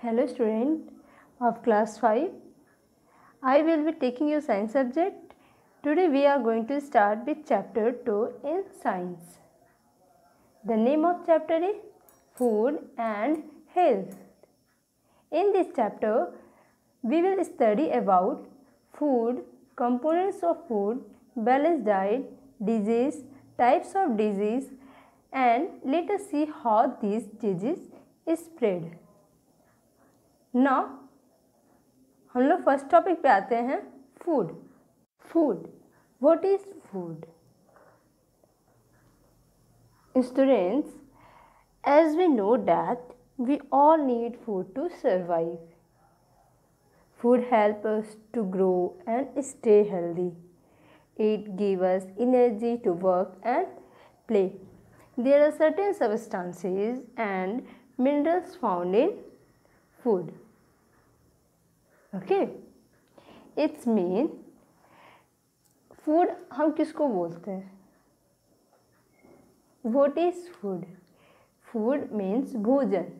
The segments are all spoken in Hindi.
Hello student of class 5. I will be taking your science subject. Today we are going to start with chapter 2 in science. The name of chapter is Food and Health. In this chapter we will study about food, components of food, balanced diet, disease, types of disease, and let us see how these diseases spread. Now हम लोग फर्स्ट टॉपिक पे आते हैं food. Food, what is food? Students, as we know that we all need food to survive. Food help us to grow and stay healthy. It give us energy to work and play. There are certain substances and minerals found in food. Okay, it's mean food हम किसको बोलते हैं? What is food? Food means भोजन.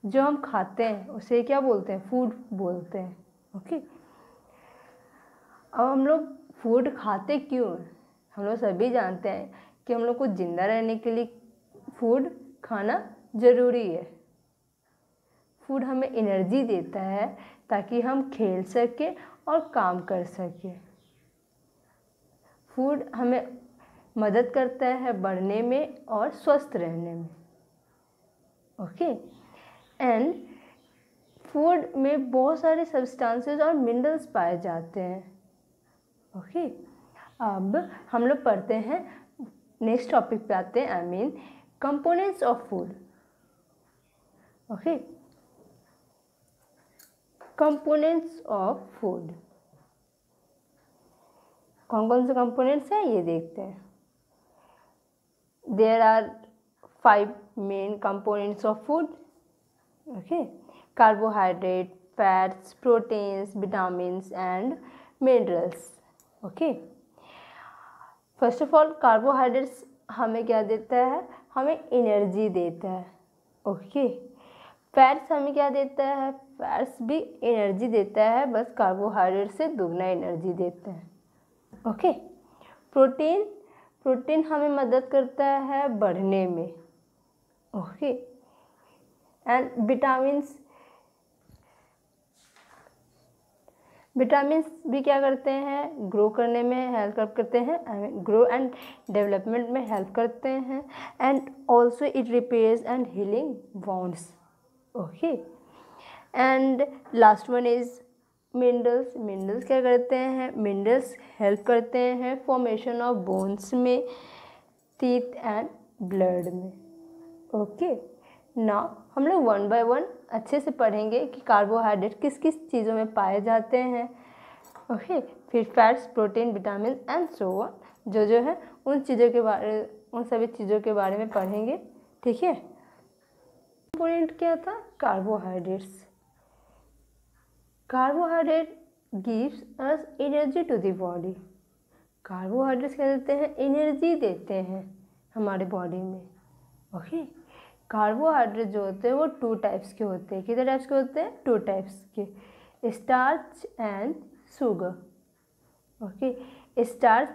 जो हम खाते हैं उसे क्या बोलते हैं? फूड बोलते हैं. ओके, अब हम लोग फूड खाते क्यों? हम लोग सभी जानते हैं कि हम लोग को जिंदा रहने के लिए फूड खाना ज़रूरी है. फूड हमें एनर्जी देता है ताकि हम खेल सकें और काम कर सकें. फूड हमें मदद करता है बढ़ने में और स्वस्थ रहने में. ओके, एंड फूड में बहुत सारे सब्सटेंसेस और मिनरल्स पाए जाते हैं. ओके, अब हम लोग पढ़ते हैं, नेक्स्ट टॉपिक पे आते हैं. I mean components of food. Okay, components of food. कौन कौन से कंपोनेंट्स हैं ये देखते हैं. There are 5 main components of food. Okay, carbohydrate, fats, proteins, vitamins and minerals. Okay, first of all carbohydrates हमें क्या देता है? हमें एनर्जी देता है. ओके, फैट्स हमें क्या देता है? फैट्स भी एनर्जी देता है, बस कार्बोहाइड्रेट से दुगना एनर्जी देता है. ओके, प्रोटीन हमें मदद करता है बढ़ने में. ओके, एंड विटामिन्स भी क्या करते हैं? ग्रो करने में हेल्प करते हैं, ग्रो एंड डेवलपमेंट में हेल्प करते हैं. And also it repairs and healing wands. Okay, and last one is minerals. Minerals क्या करते हैं? मिनरल्स हेल्प करते हैं फॉर्मेशन ऑफ बोन्स में, टीथ एंड ब्लड में. ओके, नाउ हम लोग 1 बाय 1 अच्छे से पढ़ेंगे कि कार्बोहाइड्रेट किस किस चीज़ों में पाए जाते हैं. ओके, फिर fats, protein, vitamin and so on, जो है उन सभी चीज़ों के बारे में पढ़ेंगे. ठीक है. कंपोनेंट क्या था? Carbohydrates. Carbohydrate gives us energy to the body. Carbohydrates क्या देते हैं? एनर्जी देते हैं हमारे बॉडी में. ओके, कार्बोहाइड्रेट जो होते हैं वो 2 टाइप्स के होते हैं. कितने टाइप्स के होते हैं? 2 टाइप्स के, starch and sugar. Okay, starch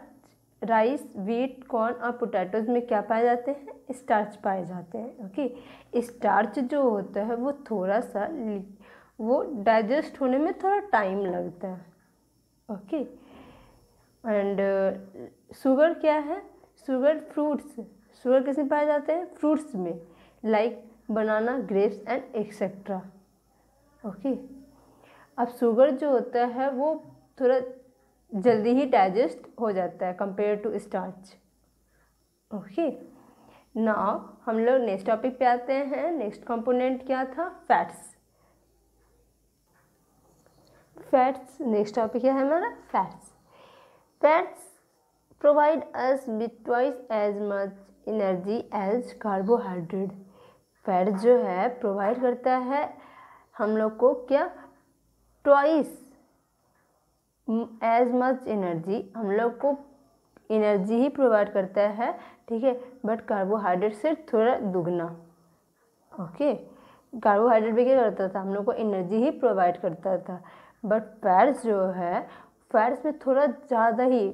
rice, wheat, corn और पोटैटोज में क्या पाए जाते हैं? स्टार्च पाए जाते हैं. ओके, स्टार्च जो होता है वो थोड़ा सा वो डाइजेस्ट होने में थोड़ा टाइम लगता है. ओके, एंड शुगर क्या है? Sugar fruits. शुगर किस में पाए जाते हैं? फ्रूट्स में, like banana, grapes and etcetera. Okay, अब शुगर जो होता है वो थोड़ा जल्दी ही डाइजेस्ट हो जाता है compare to starch. Okay, now हम लोग नेक्स्ट टॉपिक पे आते हैं. नेक्स्ट कंपोनेंट क्या था? फैट्स. फैट्स नेक्स्ट टॉपिक है हमारा fats. Fats provide us with twice as much energy as carbohydrate. Fat जो है प्रोवाइड करता है हम लोग को क्या? Twice as much energy. हम लोग को एनर्जी ही प्रोवाइड करता है. ठीक है, बट कार्बोहाइड्रेट से थोड़ा दुगना. ओके, कार्बोहाइड्रेट भी क्या करता था, हम लोग को एनर्जी ही प्रोवाइड करता था। बट फैट्स जो है, फैट्स में थोड़ा ज़्यादा ही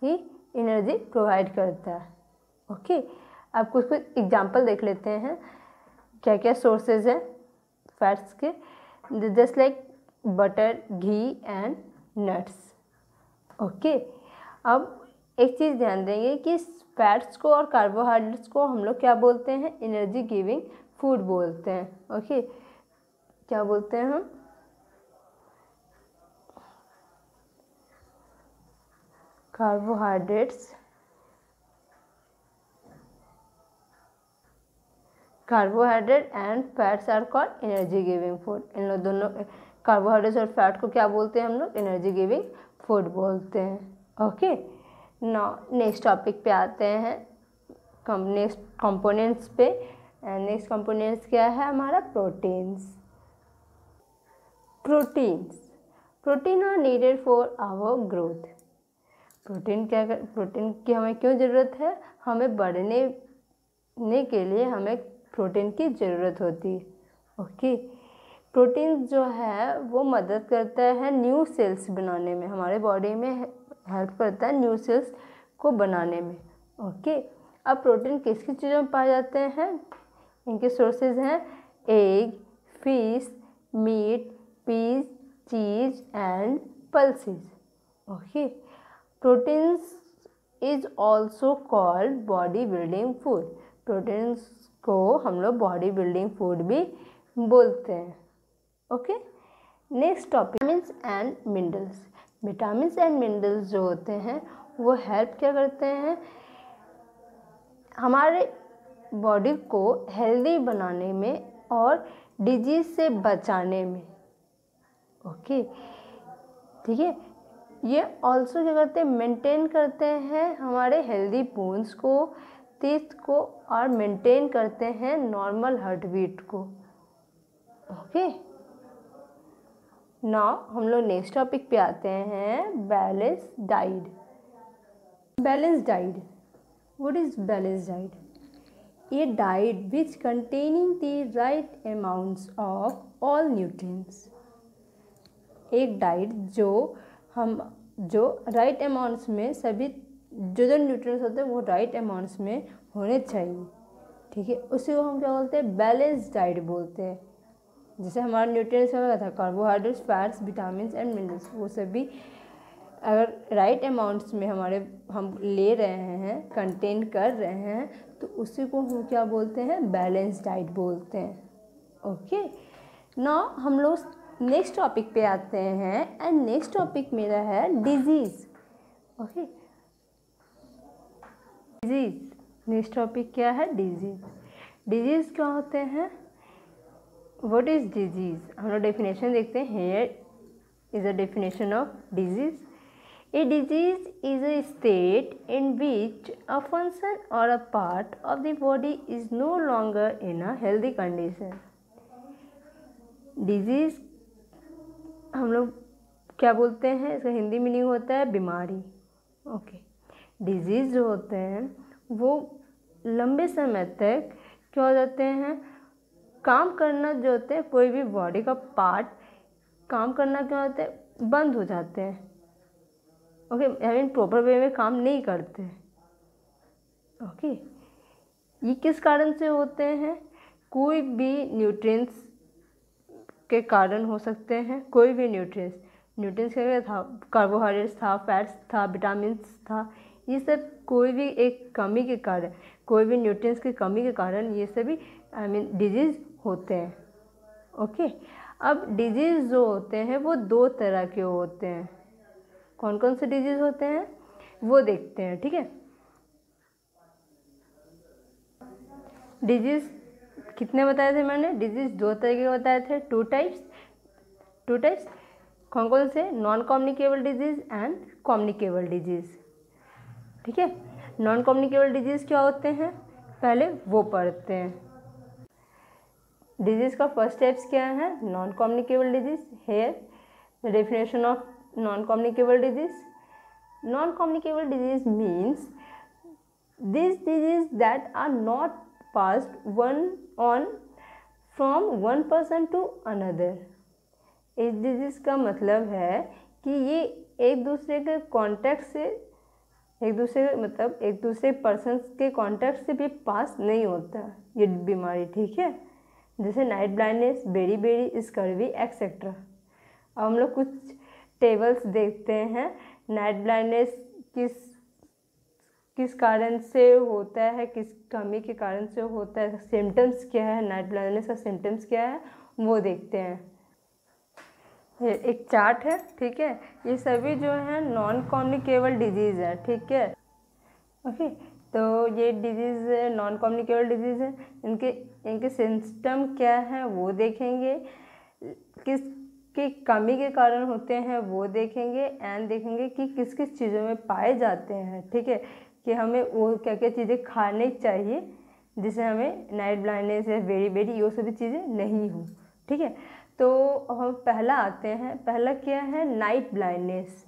एनर्जी प्रोवाइड करता है। ओके, अब कुछ एग्जांपल देख लेते हैं क्या क्या सोर्सेज हैं फैट्स के, just like butter, ghee and nuts. Okay, अब एक चीज़ ध्यान देंगे कि फैट्स को और कार्बोहाइड्रेट्स को हम लोग क्या बोलते हैं, एनर्जी गिविंग फूड बोलते हैं। ओके, क्या बोलते हैं हम, carbohydrate and fats are called energy giving food. इन लोग दोनों कार्बोहाइड्रेट्स और फैट को क्या बोलते हैं हम लोग, एनर्जी गिविंग फूड बोलते हैं। ओके, नाउ नेक्स्ट टॉपिक पे आते हैं, नेक्स्ट कंपोनेंट्स पे। नेक्स्ट कंपोनेंट्स क्या है हमारा, proteins. Protein are needed for our growth. Protein की हमें क्यों ज़रूरत है, हमें बढ़ने के लिए हमें प्रोटीन की ज़रूरत होती है। ओके, प्रोटीन जो है वो मदद करता है न्यू सेल्स बनाने में, हमारे बॉडी में हेल्प करता है न्यू सेल्स को बनाने में। ओके, अब प्रोटीन किस किस चीज़ों में पाए जाते हैं, इनके सोर्सेज हैं एग, फिश, मीट, पीस, चीज and pulses. Okay, proteins is also called body building food. Proteins को हम लोग बॉडी बिल्डिंग फूड भी बोलते हैं। Okay, next topic, vitamins and minerals. Vitamins and minerals जो होते हैं वो हेल्प क्या करते हैं, हमारे बॉडी को हेल्दी बनाने में और डिजीज से बचाने में। ओके, ठीक है, ये ऑल्सो क्या करते हैं, मेंटेन करते हैं हमारे हेल्दी बोन्स को, टीथ को, और मेंटेन करते हैं नॉर्मल हार्ट बीट को। ओके, नाउ हम लोग नेक्स्ट टॉपिक पे आते हैं, balance diet. Balance diet, what is balance diet? A diet which containing the right amounts of all nutrients। एक डाइट जो राइट अमाउंट्स में सभी जो न्यूट्रिएंट्स होते हैं वो राइट अमाउंट्स में होने चाहिए। ठीक है, उसी को हम क्या बोलते हैं, बैलेंस डाइट बोलते हैं। जैसे हमारा न्यूट्रिएंट्स में था carbohydrates, fats, vitamins and minerals, वो सभी अगर राइट अमाउंट्स में हम ले रहे हैं, कंटेन कर रहे हैं, तो उसी को हम क्या बोलते हैं, बैलेंस डाइट बोलते हैं। ओके, नाउ हम लोग नेक्स्ट टॉपिक पे आते हैं, एंड नेक्स्ट टॉपिक मेरा है disease. Okay, disease, next topic क्या है, डिजीज़। डिजीज़ क्या होते हैं, व्हाट इज़ डिजीज़? हम लोग डेफिनेशन देखते हैं। Here is a definition of disease. A disease is a state in which a function or a part of the body is no longer in a healthy condition। Disease हम लोग क्या बोलते हैं, इसका हिंदी मीनिंग होता है बीमारी। ओके, डिजीज़ जो होते हैं वो लंबे समय तक क्या हो जाते हैं, काम करना जो होते हैं, कोई भी बॉडी का पार्ट काम करना क्या होता है, बंद हो जाते हैं। ओके, यानी प्रॉपर वे में काम नहीं करते। ओके, ये किस कारण से होते हैं, कोई भी न्यूट्रिएंट्स के कारण हो सकते हैं। कोई भी न्यूट्रिएंट्स क्या था, कार्बोहाइड्रेट्स था, फैट्स था, विटामिन्स था, ये सब कोई भी एक कमी के कारण, कोई भी न्यूट्रिएंट्स की कमी के कारण ये सभी डिजीज़ होते हैं। ओके, अब डिजीज़ जो होते हैं वो दो तरह के होते हैं। कौन कौन से डिजीज़ होते हैं वो देखते हैं। ठीक है, डिजीज़ कितने बताए थे मैंने, डिजीज़ दो तरह के बताए थे, टू टाइप्स। कौन कौन से, non communicable disease and communicable disease. ठीक है, नॉन कम्युनिकेबल डिजीज़ क्या होते हैं, पहले वो पढ़ते हैं। डिजीज़ का फर्स्ट टाइप्स क्या है, non communicable disease. Here definition of non-communicable disease. Non-communicable disease means these diseases that are not passed one on from one person to another. इस डिजीज़ का मतलब है कि ये एक दूसरे के कॉन्टैक्ट से एक दूसरे पर्सन के कॉन्टैक्ट से भी पास नहीं होता ये बीमारी, ठीक है। जैसे night blindness, beriberi, scurvy etcetera. अब हम लोग कुछ टेबल्स देखते हैं। नाइट ब्लाइंडनेस किस कारण से होता है, किस कमी के कारण से होता है, सिम्टम्स क्या है, नाइट ब्लाइंडनेस का सिम्टम्स क्या है वो देखते हैं। ये एक चार्ट है, ठीक है। ये सभी जो है नॉन कम्युनिकेबल डिजीज़ है, ठीक है। ओके, तो ये डिजीज़ नॉन कम्युनिकेबल डिजीज़ है। इनके सिम्टम क्या है वो देखेंगे, किसकी कमी के कारण होते हैं वो देखेंगे, एंड देखेंगे कि किस किस चीज़ों में पाए जाते हैं, ठीक है। कि हमें वो क्या क्या चीज़ें खानी चाहिए जिससे हमें नाइट ब्लाइंडनेस या बेरी बेरी ये सभी चीज़ें नहीं हो, ठीक है। तो हम पहला आते हैं। पहला क्या है, नाइट ब्लाइंडनेस।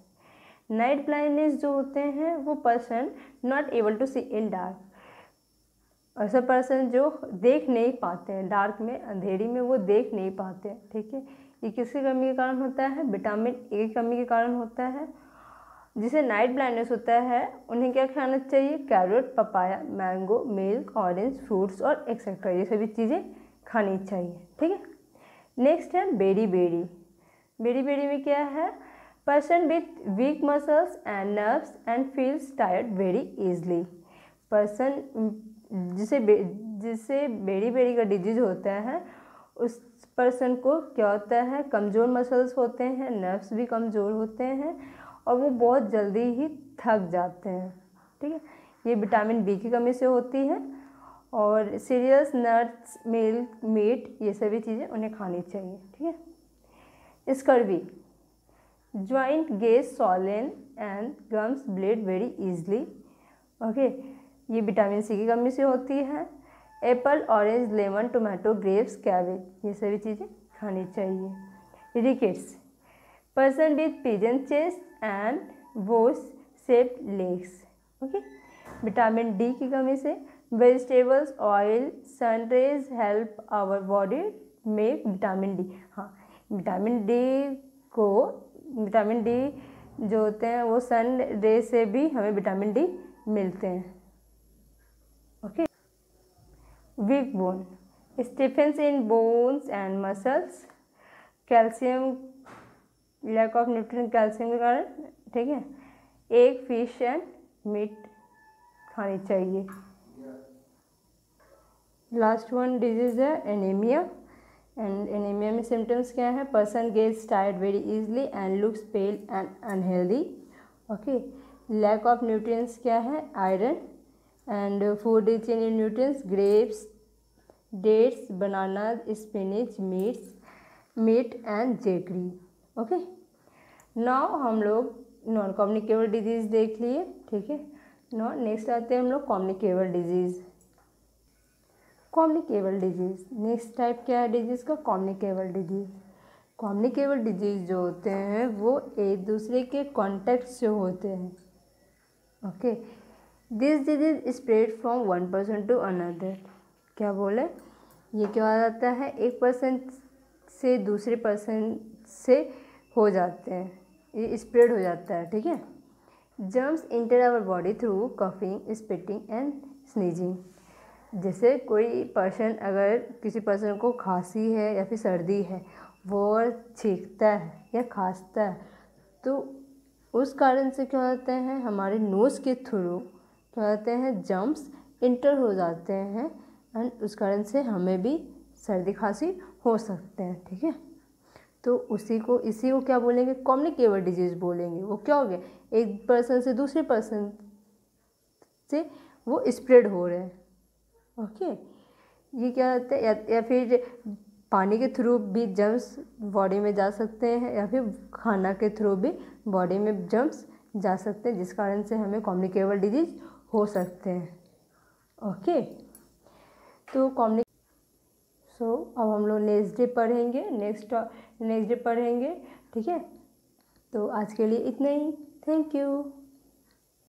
नाइट ब्लाइंडनेस जो होते हैं वो person not able to see in dark. ऐसा पर्सन जो देख नहीं पाते हैं, डार्क में, अंधेरी में वो देख नहीं पाते हैं, ठीक है। ये किसकी कमी के कारण होता है, विटामिन ए की कमी के कारण होता है। जिसे नाइट ब्लाइंडनेस होता है उन्हें क्या खाना चाहिए, carrot, papaya, mango, milk, orange, fruits और एक्सेट्रा, ये सभी चीज़ें खानी चाहिए, ठीक है। नेक्स्ट है बेरी बेरी। बेरी बेरी में क्या है, person with week muscles and nerves and feels tired very easily. Person जिसे बेरी बेरी का डिजीज होता है उस पर्सन को क्या होता है, कमज़ोर मसल्स होते हैं, नर्व्स भी कमज़ोर होते हैं और वो बहुत जल्दी ही थक जाते हैं, ठीक है। ये विटामिन बी की कमी से होती है। और सीरियल्स, नट्स, मिल्क, मीट, ये सभी चीज़ें उन्हें खानी चाहिए, ठीक है। Scurvy, joint gets swollen and gums bleed very easily. Okay, ये विटामिन सी की कमी से होती है। Apple, orange, lemon, tomato, grapes, cabbage, ये सभी चीज़ें खानी चाहिए। Rickets, person with pigeon chest and bows shaped legs. Okay, vitamin D की कमी से। Vegetables, oil, sunrays help our body make vitamin D. हाँ, विटामिन डी जो होते हैं वो सन रे से भी हमें विटामिन डी मिलते हैं। Okay, weak bone, stiffness in bones and muscles, calcium, lack of nutrient calcium के कारण, ठीक है। एग, फिश एंड मीट खानी चाहिए। लास्ट वन डिजीज़ है एनीमिया। एंड एनीमिया में सिम्टम्स क्या है, person gets tired very easily and looks pale and unhealthy. Okay, lack of nutrients क्या है, iron, and food rich in nutrients, grapes, dates, banana, spinach, meat and jaggery. Okay, now हम लोग नॉन कम्युनिकेबल डिजीज़ देख लिए, ठीक है। नाउ नेक्स्ट आते हैं हम लोग communicable disease. Communicable disease, next type क्या है डिजीज़ का, कम्युनिकेबल डिजीज़। कम्युनिकेबल डिजीज़ जो होते हैं वो एक दूसरे के कॉन्टैक्ट से होते हैं। Okay, this disease spread from one person to another. क्या बोले, ये क्या हो जाता है, एक पर्सन से दूसरे पर्सन से हो जाते हैं, ये स्प्रेड हो जाता है, ठीक है। Germs enter our body through coughing, spitting and sneezing. जैसे कोई पर्सन, अगर किसी पर्सन को खांसी है या फिर सर्दी है, वो छींकता है या खांसता है तो उस कारण से क्या होते हैं, हमारे नोज़ के थ्रू क्या होते हैं, जर्म्स इंटर हो जाते हैं एंड उस कारण से हमें भी सर्दी खांसी हो सकते हैं, ठीक है। तो इसी को क्या बोलेंगे, कम्युनिकेबल डिजीज़ बोलेंगे। वो क्या हो गया, एक पर्सन से दूसरे पर्सन से वो स्प्रेड हो रहे हैं। ओके, ये क्या होता है, या फिर पानी के थ्रू भी जर्म्स बॉडी में जा सकते हैं या फिर खाना के थ्रू भी बॉडी में जर्म्स जा सकते हैं, जिस कारण से हमें कम्युनिकेबल डिजीज़ हो सकते हैं। ओके, तो अब हम लोग नेक्स्ट डे पढ़ेंगे, ठीक है। तो आज के लिए इतना ही, थैंक यू।